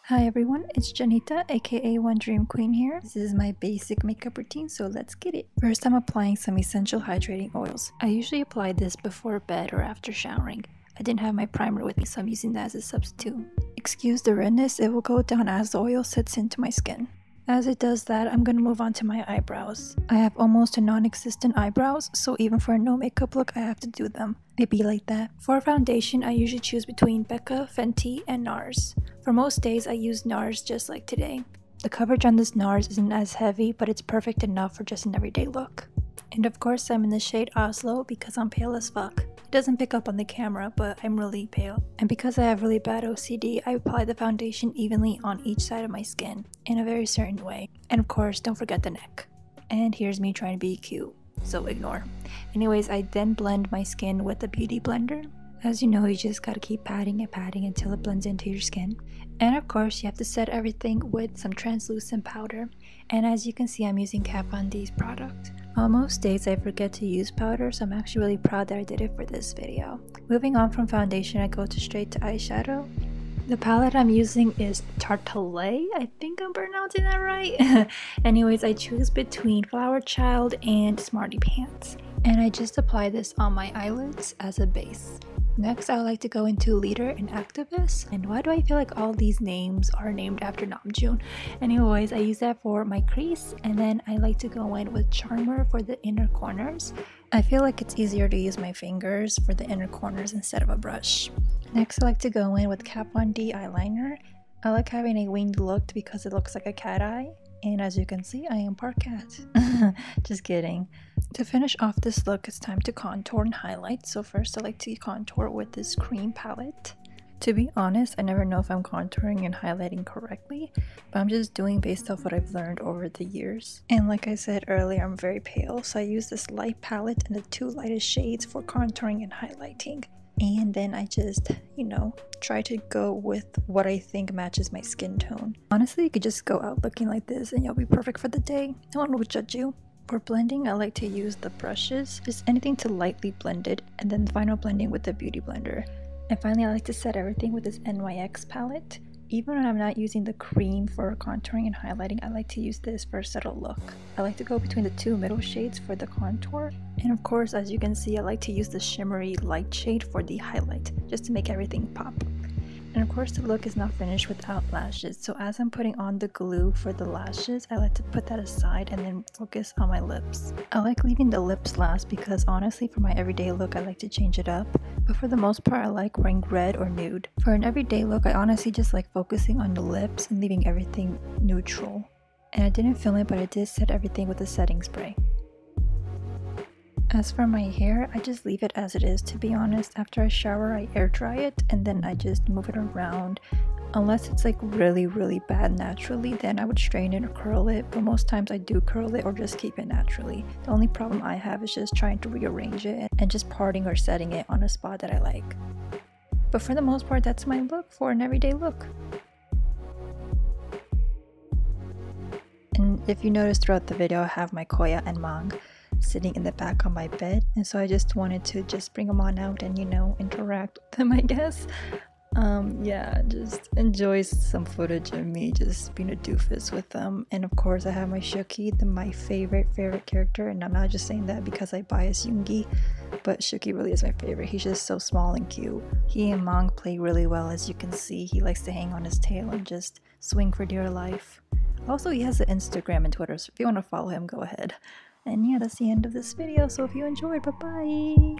Hi everyone, it's Janita aka One Dream Queen here. This is my basic makeup routine, so let's get it. First, I'm applying some essential hydrating oils. I usually apply this before bed or after showering. I didn't have my primer with me, so I'm using that as a substitute. Excuse the redness, it will go down as the oil sets into my skin. As it does that, I'm gonna move on to my eyebrows. I have almost non-existent eyebrows, so even for a no makeup look, I have to do them. It be like that. For foundation, I usually choose between Becca, Fenty, and NARS. For most days, I use NARS just like today. The coverage on this NARS isn't as heavy, but it's perfect enough for just an everyday look. And of course, I'm in the shade Oslo because I'm pale as fuck. It doesn't pick up on the camera, but I'm really pale. And because I have really bad OCD, I apply the foundation evenly on each side of my skin in a very certain way. And of course, don't forget the neck. And here's me trying to be cute, so ignore. Anyways, I then blend my skin with a beauty blender. As you know, you just gotta keep patting and patting until it blends into your skin. And of course, you have to set everything with some translucent powder. And as you can see, I'm using Kat Von D's product. On most days, I forget to use powder, so I'm actually really proud that I did it for this video. Moving on from foundation, I go straight to eyeshadow. The palette I'm using is Tartelette. I think I'm pronouncing that right. Anyways, I choose between Flower Child and Smarty Pants. And I just apply this on my eyelids as a base. Next, I like to go into Leader and Activist. And why do I feel like all these names are named after Namjoon? Anyways, I use that for my crease, and then I like to go in with Charmer for the inner corners. I feel like it's easier to use my fingers for the inner corners instead of a brush. Next, I like to go in with Kat Von D eyeliner. I like having a winged look because it looks like a cat eye. And as you can see, I am part cat. Just kidding. To finish off this look, it's time to contour and highlight. So first, I like to contour with this cream palette. To be honest, I never know if I'm contouring and highlighting correctly, but I'm just doing based off what I've learned over the years. And like I said earlier, I'm very pale, so I use this light palette and the two lightest shades for contouring and highlighting. And then I just, try to go with what I think matches my skin tone. Honestly, you could just go out looking like this and you'll be perfect for the day. No one will judge you. For blending, I like to use the brushes, just anything to lightly blend it, and then final blending with the beauty blender. And finally, I like to set everything with this NYX palette. Even when I'm not using the cream for contouring and highlighting, I like to use this for a subtle look. I like to go between the two middle shades for the contour. And of course, as you can see, I like to use the shimmery light shade for the highlight, just to make everything pop. And of course, the look is not finished without lashes, so as I'm putting on the glue for the lashes, I like to put that aside and then focus on my lips. I like leaving the lips last because honestly, for my everyday look, I like to change it up. But for the most part, I like wearing red or nude. For an everyday look, I honestly just like focusing on the lips and leaving everything neutral. And I didn't film it, but I did set everything with a setting spray. As for my hair, I just leave it as it is, to be honest. After I shower, I air dry it and then I just move it around. Unless it's like really bad naturally, then I would straighten it or curl it, but most times I do curl it or just keep it naturally. The only problem I have is just trying to rearrange it and just parting or setting it on a spot that I like. But for the most part, that's my look for an everyday look. And if you notice throughout the video, I have my Koya and Mang sitting in the back on my bed, and so I just wanted to just bring them on out and interact with them, I guess. Yeah, just enjoy some footage of me just being a doofus with them. And of course, I have my shooky, my favorite character, and I'm not just saying that because I bias 𝐬𝐮𝐩𝐸, but shooky really is my favorite. He's just so small and cute. He and Mang play really well, as you can see. He likes to hang on his tail and just swing for dear life. Also, he has an Instagram and Twitter, so if you want to follow him, go ahead. And yeah, that's the end of this video, so if you enjoyed, bye bye!